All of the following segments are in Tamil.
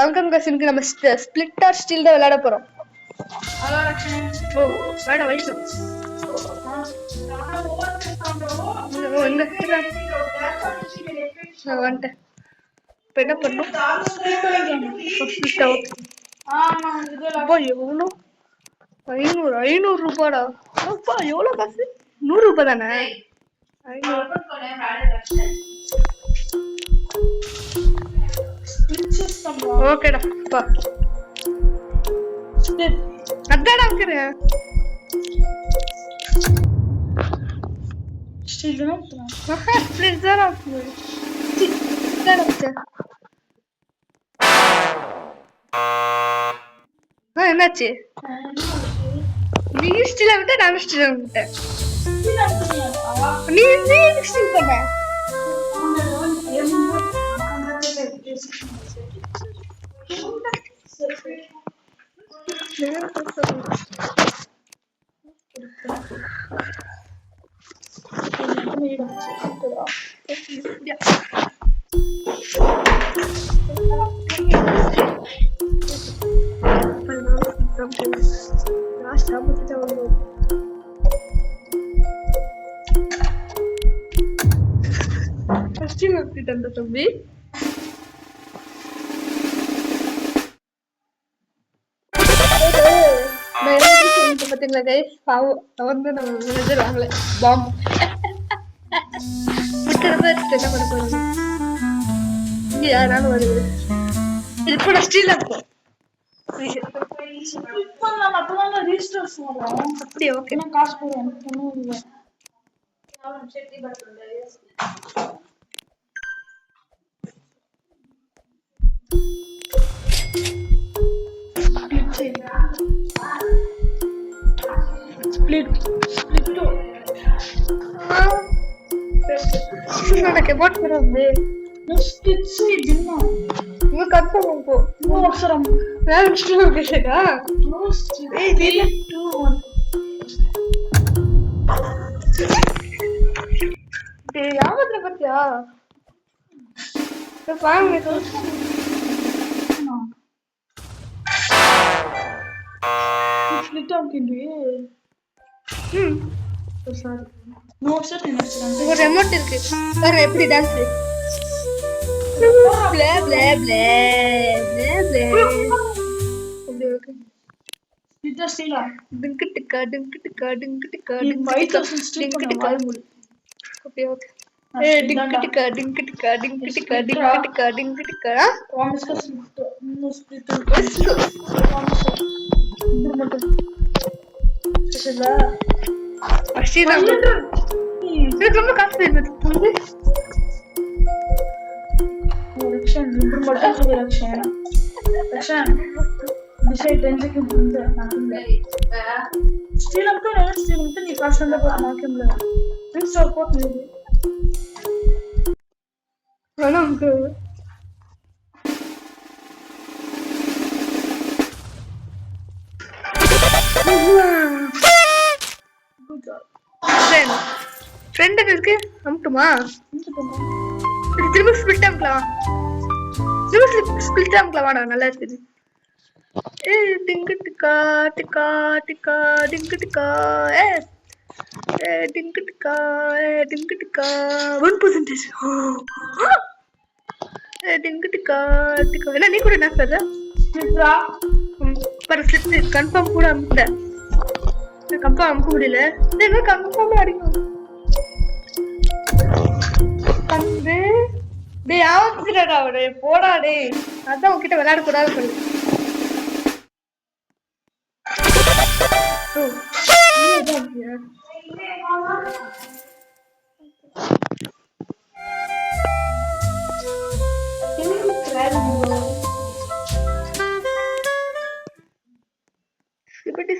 அங்க நம்ம ஸ்பிளிட் ஆர் ஸ்டீல் தான் விளையாட போறோம். ஓ வேட வயசு வந்துட்டேன். இப்போ என்ன பண்ணும்? எவ்வளோ 500 ரூபாடா. எவ்வளோ காசு? 100 ரூபாய் தானே. ஓகேடா பா அதாடா இருக்கிறேன். என்னாச்சு? நீ ஸ்டீல விட்ட நான் ஸ்டீல விட்டேன். நீ ஸ்டீல் பண்ண தம்பி பாத்தீங்களா கைஸ்? வந்து நம்ம மேனேஜர் வாங்கல பாம்பு என்ன பண்ண போறோம்? இங்க யாராலும் வருது. இது கூட ஸ்டீல் இருக்கும். அப்படியே ஓகே. காசு போடுவேன். எனக்கு போட் வருது. இவ கன்ஃபார்ம் போ. அவசரம். நான் ஸ்டீல் கேட்டா. ஏய் இல்ல 2 1. டேய் யாவதுல பத்தியா? பாருங்க split of Guindy. Sorry. No sir என்ன ஒரு ரிமோட் இருக்கு. பாரு எப்படி dance. Play play play play play. Okay. இது ஸ்டீலா. டிங்க் டிக்கா டிங்க் டிக்கா டிங்க் டிக்கா டிங்க் 5000 ஸ்டீல் டிக்கா. Okay okay. ஏ டிங்க் டிக்கா டிங்க் டிக்கா டிங்க் டிக்கா டிங்க் டிக்கா டிங்க் டிக்கா. ப்ராமிஸ் का स्प्लिट नो स्प्लिट ப்ராமிஸ். இது மட்டும். சரிடா. அஷீரா. இது ரொம்ப காசு இருக்கு. ரிக்ஷன் இது மட்டும் சொல்லு ரிக்ஷன். ரிக்ஷன். दिशा 10 सेकंड ಮುಂದೆ ಹಾಕಿಲ್ಲ. ಸ್ಟೀಲ್ ಅಂತ ನೀ ಕಾಸು ಅಂತ ಹಾಕಿಲ್ಲ. ಫ್ರೆಂಡ್ಸ್ ಸಪೋರ್ಟ್ ಮಾಡಿ. ನನಗೆ ஃப்ரெண்ட் இருக்கு அம்ட்டுமா திரும்ப ஸ்பிளிட் ஆம்க்கலாம் வாடா நல்லா இருக்குது. ஏ டிங்கு டிக்கா டிக்கா டிக்கா டிங்கு டிக்கா ஏ டிங்கு டிக்கா டிங்கு டிக்கா 1% டிங்கு டிக்கா டிக்கா என்ன நீ கூட என்ன சொல்ற? பர ஸ்லிப் கன்ஃபார்ம் கூட அமுட்டேன். கன்ஃபார்ம் அமுக்க முடியல. என்ன கன்ஃபார்ம் அடிக்கும் வந்து டேய் ஆவச்சுடா அவரே போடா டேய். அதான் உன்கிட்ட விளையாட கூடாது சொல்லு.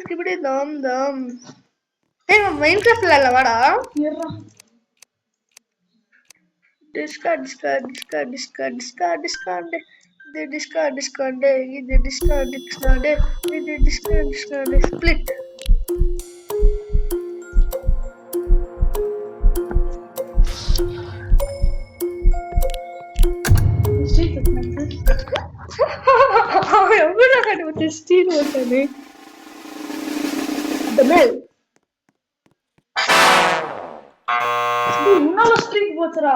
ஸ்கிபிடி தாம் தாம். ஏய் மைன்கிராஃப்ட் விளையாடல வாடா. Discord Discord Discord Discord Discord Discord இது டிஸ்கார்ட் டிஸ்கார்ட் இது டிஸ்கார்ட் டிஸ்கார்ட் இது டிஸ்கார்ட் டிஸ்கார்ட் ஸ்ப்ளிட். எவ்வளோ கண்டுபிடிச்ச ஸ்டீல் ஓட்டானு இந்த மேல் முன்னால ஸ்ட்ரீக் போச்சுடா.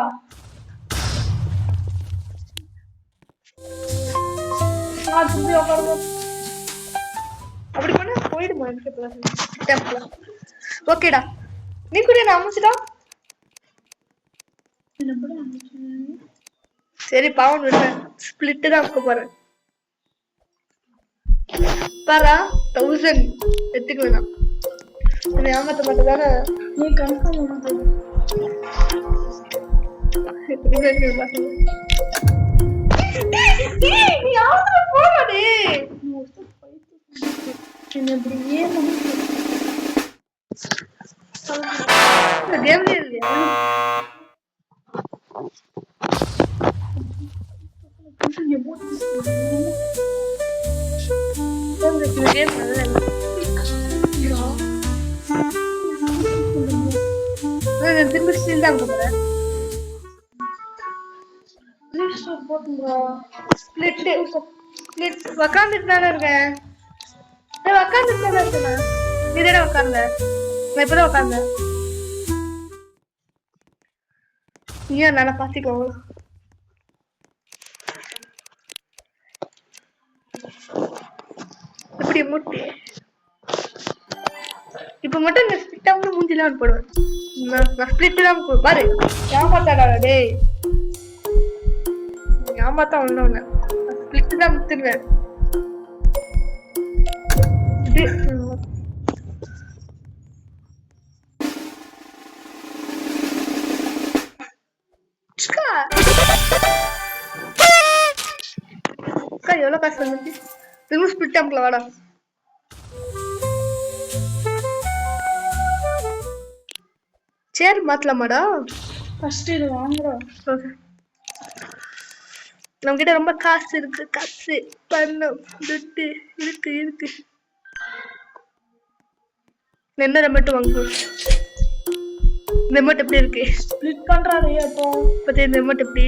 அப்படி பண்ண போயிடுமா எனக்கு ஓகேடா. நீ கூட என்ன அமைச்சுடா. சரி பாவம் விடுறேன். ஸ்பிளிட்டு தான் இருக்க போறேன். பாரா 1000 எடுத்துக்கலாம். ஏமாத்த மட்டும் தானே நீ கன்ஃபார்ம் திரும்ப ஸ்டில் தான் போறேன். உக்காந்துட்டு தானே இருக்கேன். உக்காந்துட்டு தானே இருக்கேன். நீ தானே உக்காந்த. நான் இப்பதான் உக்காந்தேன். ஏன் நானே பாத்துக்கோ. இப்படி முட்டி இப்ப மட்டும் இந்த ஸ்பிட்டாம மூஞ்சிலாம் போடுவேன். நான் ஸ்பிளிட் தான் பாரு. ஏமாத்தாடா டேய். ஏமாத்தா ஒண்ணு ஸ்பிளிட் தான் முத்துடுவேன். எவ்வளவு காசு வந்துச்சு. திரும்ப ஸ்பிளிட் ஆம்ல வாடா. சேர் மாத்தலாமாடா. ஃபர்ஸ்ட் இது வாங்குறோம். நம்ம கிட்ட ரொம்ப காசு இருக்கு. காசு பணம் துட்டு இருக்கு இருக்கு. என்ன ரெமோட் வாங்குவோம். ரெமோட் எப்படி இருக்கு. ஸ்பிளிட் பண்றாரு அப்போ பத்தி ரெமோட் எப்படி.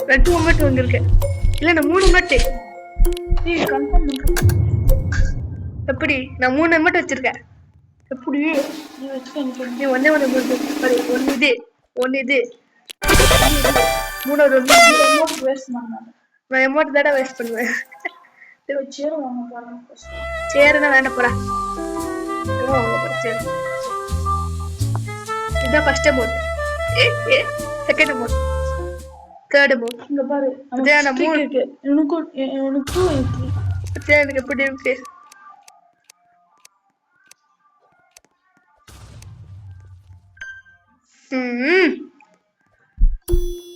2 ரெமோட் வாங்கிருக்கேன். இல்ல நான் 3 ரெமோட். நீ கன்ஃபார்ம் பண்ற. எப்படி நான் 3 ரெமோட் வச்சிருக்கேன். எப்படி நீ வச்சுக்க. நீ ஒண்ணே ஒண்ணு இது ஒண்ணு இது 3 ரெமோட் வேஸ்ட் பண்ணாத. நான் ரெமோட் தாட வேஸ்ட் பண்ணுவேன். சேர் வாங்க போறேன். சேர் தான் வேண்டாம் போடா. சேர் இதான் first remote. Second remote. Third remote. இங்க பாரு. அதான் 3 இருக்கு. எனக்கு இருக்கு. எனக்கு எப்படி இருக்கு.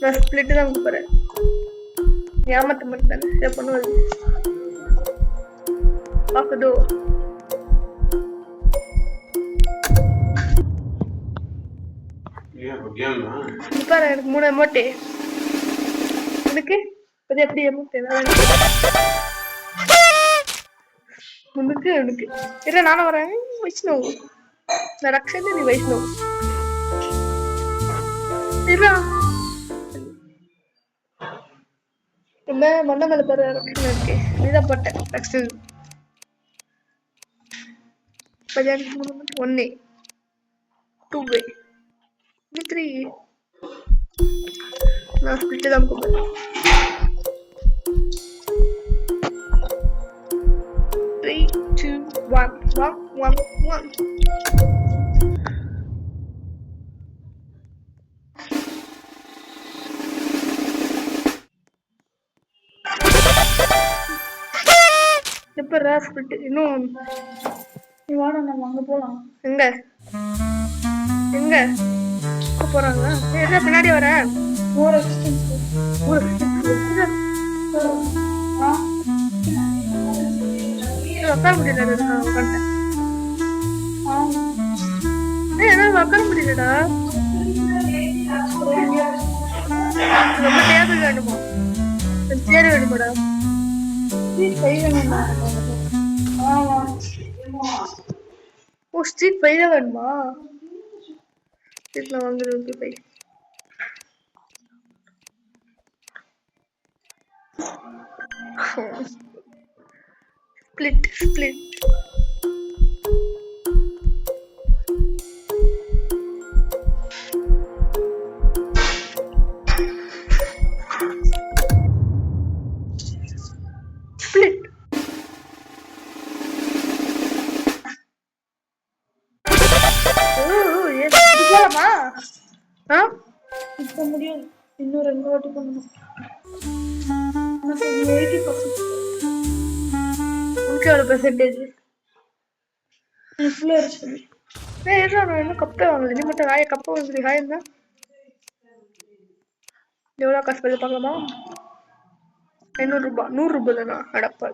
நான் ஸ்பிளிட் தான் போறேன். ஏமாத்த மாட்டேன். இதை பண்ணுவது பாக்குதோ. பாரு எனக்கு 3 அமௌண்ட். எனக்கு அது எப்படி அமௌண்ட் உனக்கு உனக்கு இல்ல நானும் வரேன். வைஷ்ணவ் நான் ரக்ஷன் நீ வைஷ்ணவ் இல்ல என்ன மண்ண மேல பாரு. ரக்ஷன் இருக்கு. நீதான் போட்டேன் ரக்ஷன். 1 2 3 நான் ஸ்பிளிட் தான் போறேன். 3 2 1 1 1 இப்ப ராஸ்பிட் இன்னும் நீ வாடா நம்ம அங்க போலாம். எங்க எங்க போறாங்க. ஏதா பின்னாடி வர ஒரு உட்கார முடியல. உட்காந்துட்டேன். என்னால உட்கார முடியலடா. ரொம்ப டேபிள் வேணுமா. சேர் வேணுமாடா. ஓ ஸ்ட்ரீட் 5 தான் வேணுமா. ஸ்ட்ரீட்ல வாங்குறது பை. Split. இப்ப முடியாது. இன்னும் 2 வாட்டி பண்ணணும். 80%. உனக்கு எவ்வளவு பெர்சென்டேஜ்? ஃபுல்லா இருக்கு. இன்னும் கப்பே வாங்கல. நீ மட்டும் ஹாய் கப்பை வாங்குறீ. ஹாய் இருந்தா எவ்வளோ காசு பண்ணி பார்க்கலாமா? 500 ரூபாய். 100 ரூபாய் தானா? அடப்பா.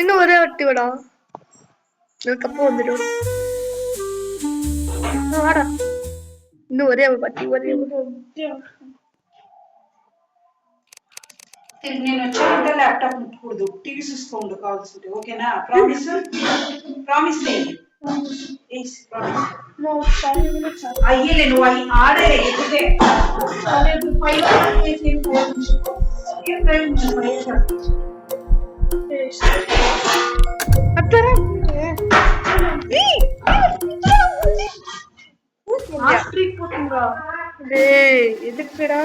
இன்னும் ஒரே வட்டி விடா. கப்ப வந்துடும். வாடா. இன்னும் ஒரே வட்டி నేను వచ్చాక ల్యాప్టాప్ ముట్టకూడదు. టీవీ చూసుకోండి కావాల్సింది. ఓకేనా? ప్రామిస్ ప్రామిస్ చేయండి. అయ్యలే నువ్వు ఆడే ఎక్కితే எதுக்குடா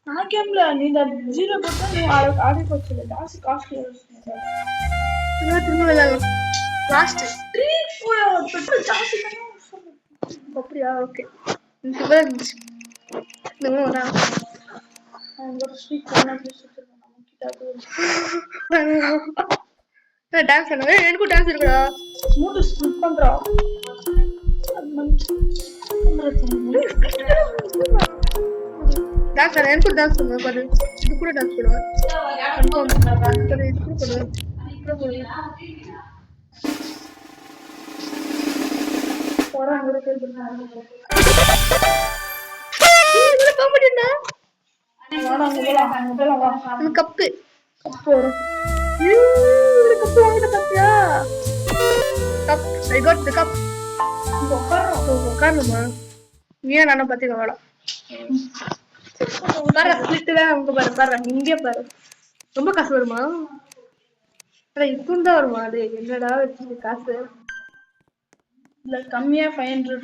నాకేంలే నీ 0 కొట్టా నువ్వు ఆడుకోవచ్చు. డాన్స్ కాస్ట్ లాస్ట్ அப்படியா? ஓகே. டான்ஸ் எனக்கும் டான்ஸ் இருக்குடா. மூட்டு ஸ்கிப் பண்றா. டான்ஸ் எனக்கும் டான்ஸ் பண்ணுவேன் பாரு. இது கூட டான்ஸ் பண்ணுவேன். இது கூட பண்ணுவேன். கப்பு கப்பு வாங்கிட்ட பாத்தியா? Cup I got the cup. உட்காரணுமா? நீயா நானும் பாத்தீங்க வாடா. பாரு ஸ்பிளிட் தான் உங்க பாரு. பாரு இங்கே பாரு. ரொம்ப காசு வருமா? இப்பதான் வருமா? அது என்னடா வச்சு காசு இல்ல கம்மியா 500.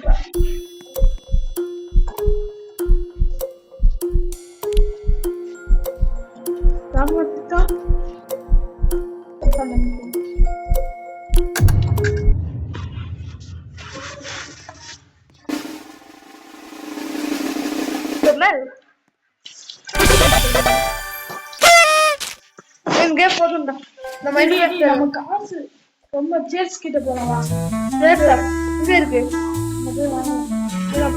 போதும்டா. நம்ம காசு ரொம்ப சேர்ஸ் கிட்ட போனவா? இங்க இருக்கு.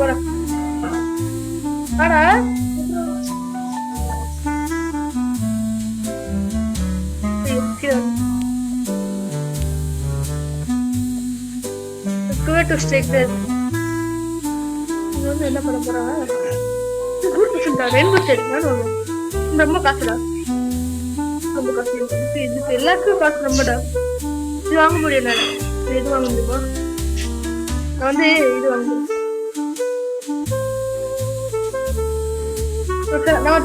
போறேன். ஆனா என்ன பண்ண போறாங்க? ரொம்ப காசுடா. ரொம்ப காசு இதுக்கு எல்லாருக்கும் காசு ரொம்படா. இது வாங்க முடியும். நான் இது வாங்க முடியுமா? நான் இது வாங்க நான்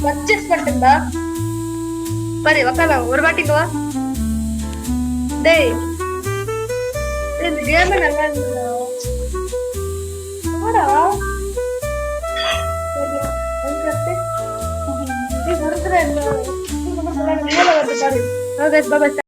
பர்ச்சேஸ் பண்ணிட்டேன்டா. பாரு உக்காலாம் ஒரு வாட்டிக்கு வா. டேய் இந்த கேம் நல்லா இருந்ததா? வாடா. இது வரதுல என்ன? இது நம்ம சொல்ல மேல வந்து பாரு. Okay bye by.